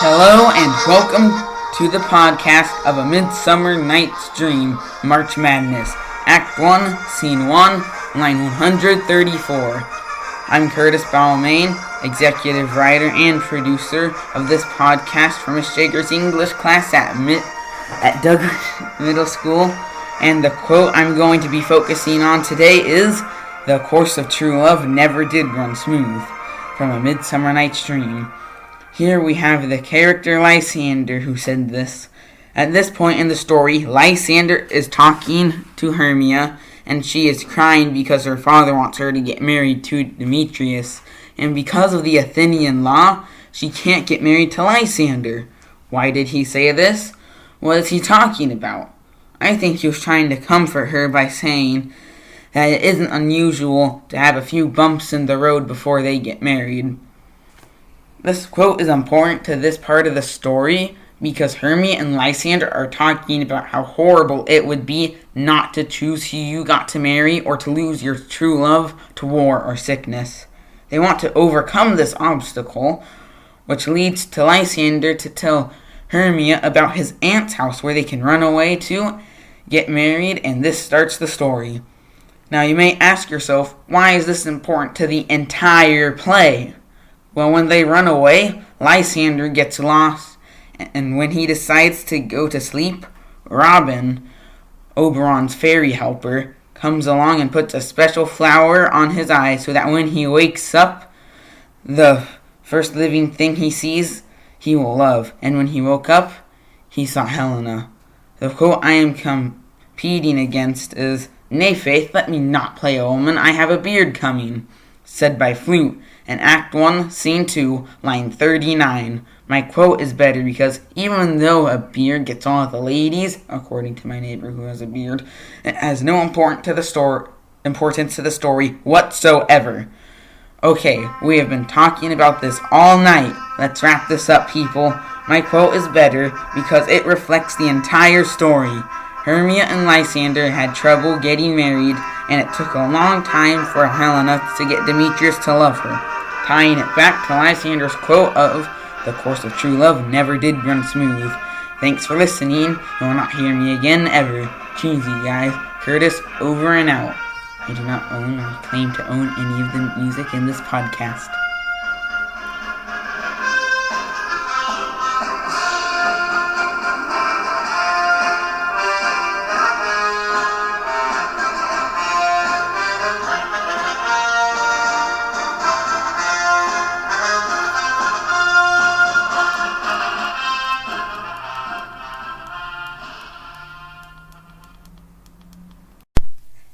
Hello and welcome to the podcast of A Midsummer Night's Dream, March Madness, Act 1, Scene 1, line 134. I'm Curtis Baumain, executive writer and producer of this podcast for Miss Jager's English class at Douglas Middle School, and the quote I'm going to be focusing on today is, "The course of true love never did run smooth," from A Midsummer Night's Dream. Here we have the character Lysander who said this. At this point in the story, Lysander is talking to Hermia, and she is crying because her father wants her to get married to Demetrius, and because of the Athenian law, she can't get married to Lysander. Why did he say this? What is he talking about? I think he was trying to comfort her by saying that it isn't unusual to have a few bumps in the road before they get married. This quote is important to this part of the story because Hermia and Lysander are talking about how horrible it would be not to choose who you got to marry or to lose your true love to war or sickness. They want to overcome this obstacle, which leads to Lysander to tell Hermia about his aunt's house where they can run away to, get married, and this starts the story. Now you may ask yourself, why is this important to the entire play? Well, when they run away, Lysander gets lost, and when he decides to go to sleep, Robin, Oberon's fairy helper, comes along and puts a special flower on his eye so that when he wakes up, the first living thing he sees, he will love. And when he woke up, he saw Helena. The quote I am competing against is, "Nay, Faith, let me not play a woman, I have a beard coming," said by Flute in Act 1, Scene 2, line 39. My quote is better because even though a beard gets all of the ladies, according to my neighbor who has a beard, it has no importance to the story whatsoever. Okay, we have been talking about this all night. Let's wrap this up, people. My quote is better because it reflects the entire story. Hermia and Lysander had trouble getting married, and it took a long time for Helena to get Demetrius to love her. Tying it back to Lysander's quote of, "The course of true love never did run smooth." Thanks for listening. You will not hear me again ever. Cheesy guys. Curtis, over and out. I do not own or claim to own any of the music in this podcast.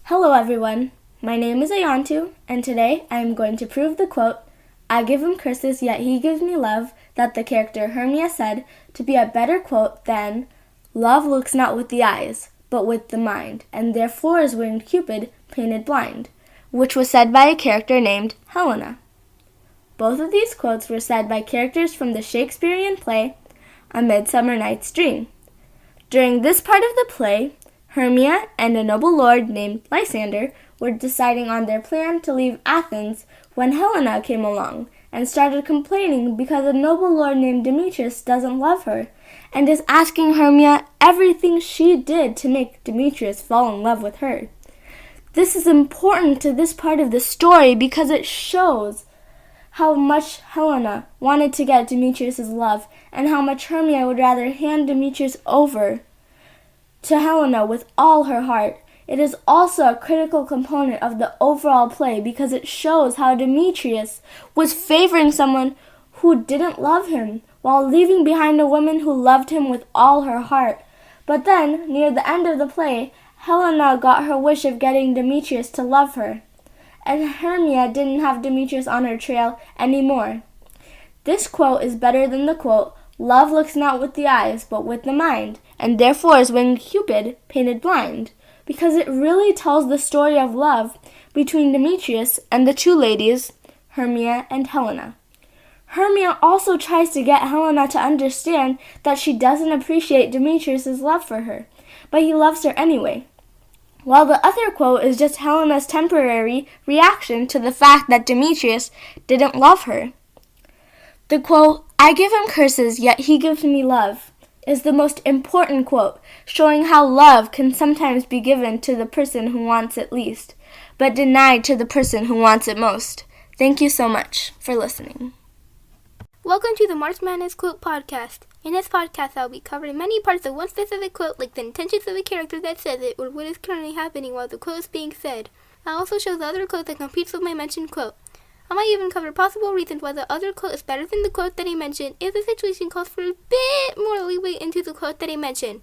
Hello everyone, my name is Ayantu, and today I am going to prove the quote, "I give him curses, yet he gives me love," that the character Hermia said to be a better quote than, "Love looks not with the eyes, but with the mind, and therefore is winged Cupid painted blind," which was said by a character named Helena. Both of these quotes were said by characters from the Shakespearean play, A Midsummer Night's Dream. During this part of the play, Hermia and a noble lord named Lysander were deciding on their plan to leave Athens when Helena came along and started complaining because a noble lord named Demetrius doesn't love her and is asking Hermia everything she did to make Demetrius fall in love with her. This is important to this part of the story because it shows how much Helena wanted to get Demetrius' love and how much Hermia would rather hand Demetrius over to Helena with all her heart. It is also a critical component of the overall play because it shows how Demetrius was favoring someone who didn't love him while leaving behind a woman who loved him with all her heart. But then, near the end of the play, Helena got her wish of getting Demetrius to love her, and Hermia didn't have Demetrius on her trail anymore. This quote is better than the quote, "Love looks not with the eyes, but with the mind, and therefore is winged Cupid painted blind," because it really tells the story of love between Demetrius and the two ladies, Hermia and Helena. Hermia also tries to get Helena to understand that she doesn't appreciate Demetrius' love for her, but he loves her anyway. While the other quote is just Helena's temporary reaction to the fact that Demetrius didn't love her. The quote, "I give him curses, yet he gives me love," is the most important quote, showing how love can sometimes be given to the person who wants it least, but denied to the person who wants it most. Thank you so much for listening. Welcome to the March Madness Quote Podcast. In this podcast, I'll be covering many parts of one specific quote, like the intentions of the character that says it, or what is currently happening while the quote is being said. I'll also show the other quote that competes with my mentioned quote. I might even cover possible reasons why the other quote is better than the quote that I mentioned if the situation calls for a bit more leeway into the quote that I mentioned.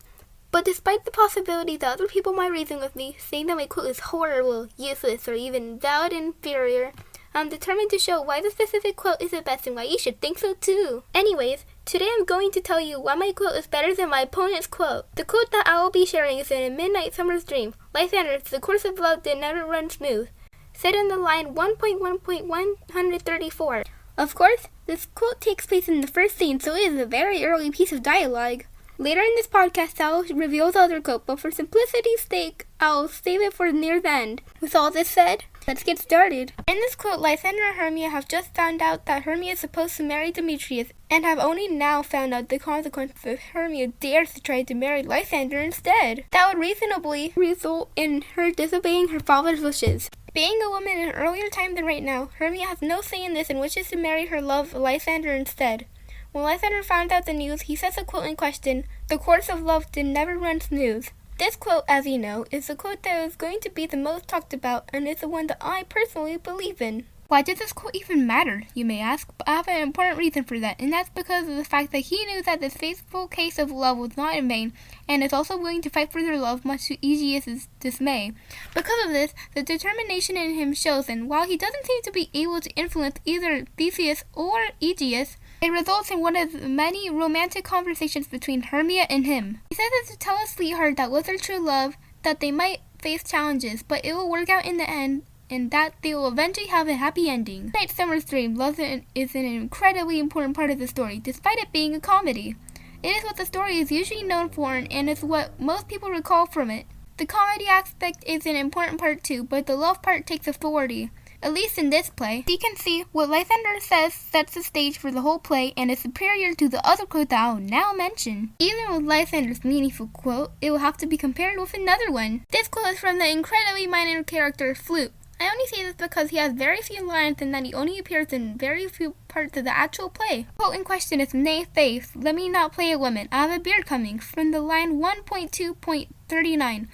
But despite the possibility that other people might reason with me, saying that my quote is horrible, useless, or even valid inferior, I'm determined to show why the specific quote is the best and why you should think so too. Anyways, today I'm going to tell you why my quote is better than my opponent's quote. The quote that I will be sharing is in A Midnight Summer's Dream. Lysander, the course of love did never run smooth, said in the line 1.1.134. Of course, this quote takes place in the first scene, so it is a very early piece of dialogue. Later in this podcast, I'll reveal the other quote, but for simplicity's sake, I'll save it for near the end. With all this said, let's get started. In this quote, Lysander and Hermia have just found out that Hermia is supposed to marry Demetrius, and have only now found out the consequences if Hermia dares to try to marry Lysander instead. That would reasonably result in her disobeying her father's wishes. Being a woman in an earlier time than right now, Hermia has no say in this and wishes to marry her love, Lysander, instead. When Lysander found out the news, he says the quote in question, "The course of love did never run smooth." This quote, as you know, is the quote that is going to be the most talked about, and is the one that I personally believe in. Why does this quote even matter, you may ask? But I have an important reason for that, and that's because of the fact that he knew that this faithful case of love was not in vain, and is also willing to fight for their love, much to Aegeus' dismay. Because of this, the determination in him shows, and while he doesn't seem to be able to influence either Theseus or Aegeus, it results in one of the many romantic conversations between Hermia and him. He says it to tell his sweetheart that with their true love, that they might face challenges, but it will work out in the end, and that they will eventually have a happy ending. Night Summer's Dream, love is an incredibly important part of the story, despite it being a comedy. It is what the story is usually known for, and is what most people recall from it. The comedy aspect is an important part too, but the love part takes authority. At least in this play. You can see what Lysander says sets the stage for the whole play and is superior to the other quote that I will now mention. Even with Lysander's meaningful quote, it will have to be compared with another one. This quote is from the incredibly minor character Flute. I only say this because he has very few lines and that he only appears in very few parts of the actual play. The quote in question is, "Nay, faith, let me not play a woman. I have a beard coming," from the line 1.2.39.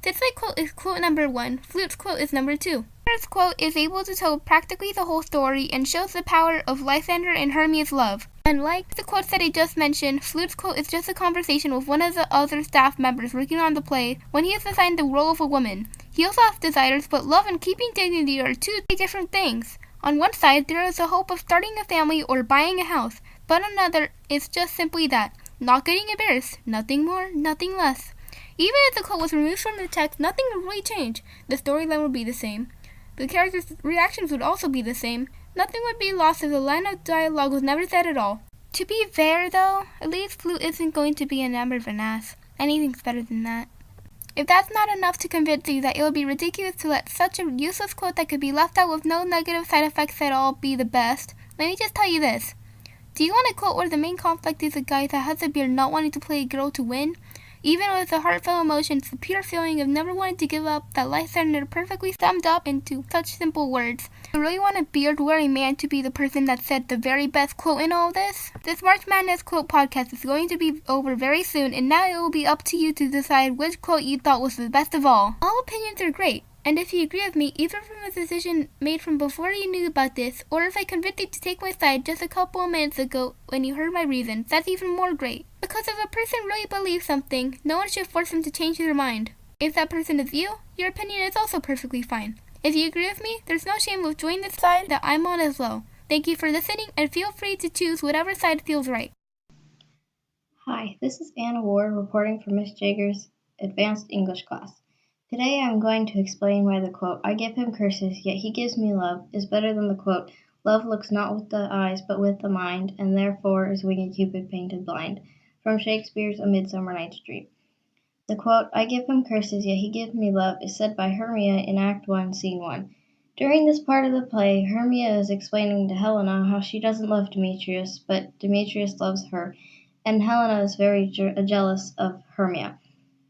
This quote is quote number 1. Flute's quote is number 2. This quote is able to tell practically the whole story and shows the power of Lysander and Hermia's love. Unlike the quotes that I just mentioned, Flute's quote is just a conversation with one of the other staff members working on the play when he is assigned the role of a woman. He also has desires, but love and keeping dignity are two different things. On one side, there is a hope of starting a family or buying a house, but on another, it's just simply that. Not getting embarrassed, nothing more, nothing less. Even if the quote was removed from the text, nothing would really change. The storyline would be the same. The characters' reactions would also be the same. Nothing would be lost if the line of dialogue was never said at all. To be fair, though, at least Flute isn't going to be enamored of an ass. Anything's better than that. If that's not enough to convince you that it would be ridiculous to let such a useless quote that could be left out with no negative side effects at all be the best, let me just tell you this. Do you want a quote where the main conflict is a guy that has a beard not wanting to play a girl to win? Even with the heartfelt emotions, the pure feeling of never wanting to give up that Lysander perfectly summed up into such simple words. You really want a beard-wearing man to be the person that said the very best quote in all this? This March Madness Quote podcast is going to be over very soon, and now it will be up to you to decide which quote you thought was the best of all. All opinions are great. And if you agree with me, either from a decision made from before you knew about this, or if I convinced you to take my side just a couple of minutes ago when you heard my reasons, that's even more great. Because if a person really believes something, no one should force them to change their mind. If that person is you, your opinion is also perfectly fine. If you agree with me, there's no shame with joining the side that I'm on as well. Thank you for listening, and feel free to choose whatever side feels right. Hi, this is Anna Ward reporting for Miss Jager's Advanced English class. Today I'm going to explain why the quote, "I give him curses, yet he gives me love," is better than the quote, "Love looks not with the eyes but with the mind, and therefore is winged Cupid painted blind," from Shakespeare's A Midsummer Night's Dream. The quote, "I give him curses, yet he gives me love," is said by Hermia in Act 1, Scene 1. During this part of the play, Hermia is explaining to Helena how she doesn't love Demetrius, but Demetrius loves her, and Helena is very jealous of Hermia.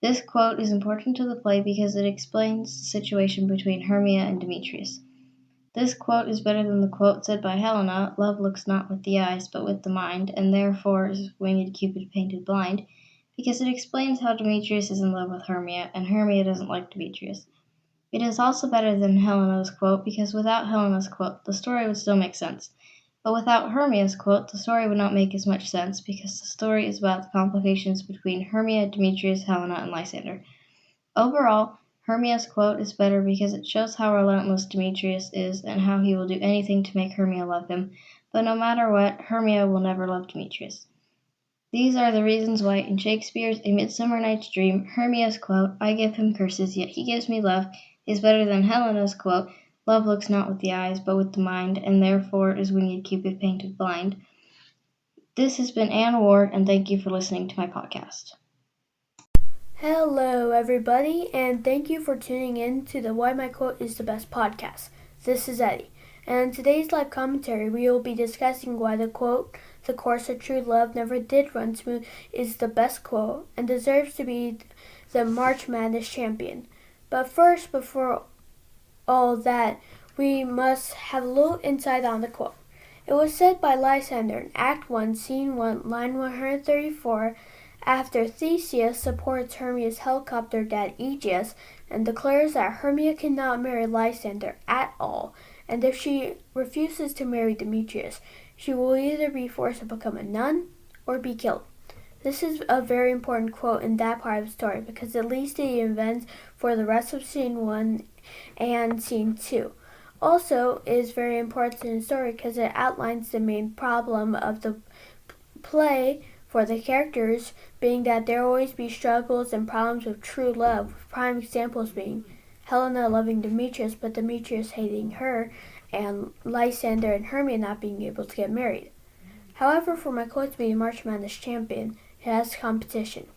This quote is important to the play because it explains the situation between Hermia and Demetrius. This quote is better than the quote said by Helena, "Love looks not with the eyes, but with the mind, and therefore is winged Cupid painted blind," because it explains how Demetrius is in love with Hermia, and Hermia doesn't like Demetrius. It is also better than Helena's quote because without Helena's quote, the story would still make sense. But without Hermia's quote, the story would not make as much sense because the story is about the complications between Hermia, Demetrius, Helena, and Lysander. Overall, Hermia's quote is better because it shows how relentless Demetrius is and how he will do anything to make Hermia love him, but no matter what, Hermia will never love Demetrius. These are the reasons why in Shakespeare's A Midsummer Night's Dream, Hermia's quote, "I give him curses, yet he gives me love," is better than Helena's quote, "Love looks not with the eyes, but with the mind, and therefore is winged Cupid painted blind." This has been Anne Ward, and thank you for listening to my podcast. Hello, everybody, and thank you for tuning in to the Why My Quote is the Best podcast. This is Eddie, and in today's live commentary, we will be discussing why the quote, "The course of true love never did run smooth," is the best quote and deserves to be the March Madness champion. But first, before all that, we must have a little insight on the quote. It was said by Lysander in Act 1, Scene 1, line 134, after Theseus supports Hermia's helicopter dad Aegeus and declares that Hermia cannot marry Lysander at all, and if she refuses to marry Demetrius, she will either be forced to become a nun or be killed. This is a very important quote in that part of the story because it leads to the events for the rest of Scene 1 and Scene 2. Also, it is very important in the story because it outlines the main problem of the play for the characters, being that there will always be struggles and problems with true love, with prime examples being Helena loving Demetrius but Demetrius hating her, and Lysander and Hermia not being able to get married. However, for my quote to be March Madness champion, it has competition.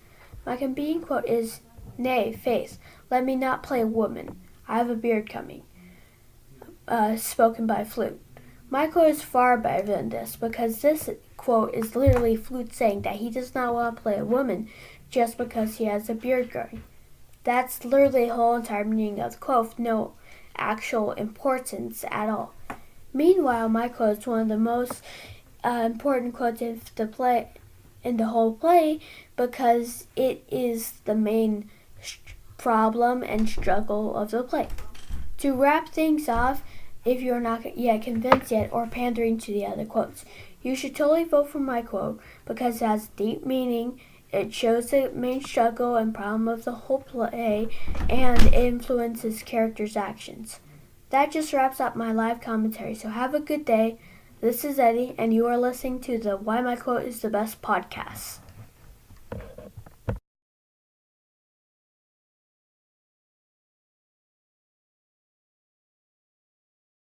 My competing quote is, "Nay, faith, let me not play a woman. I have a beard coming," spoken by Flute. My quote is far better than this because this quote is literally Flute saying that he does not want to play a woman just because he has a beard growing. That's literally the whole entire meaning of the quote with no actual importance at all. Meanwhile, my quote is one of the most important quotes in the whole play because it is the main problem and struggle of the play. To wrap things off, if you're not yet convinced yet or pandering to the other quotes, you should totally vote for my quote because it has deep meaning, it shows the main struggle and problem of the whole play, and it influences characters' actions. That just wraps up my live commentary, so have a good day. This is Eddie, and you are listening to the Why My Quote is the Best podcast.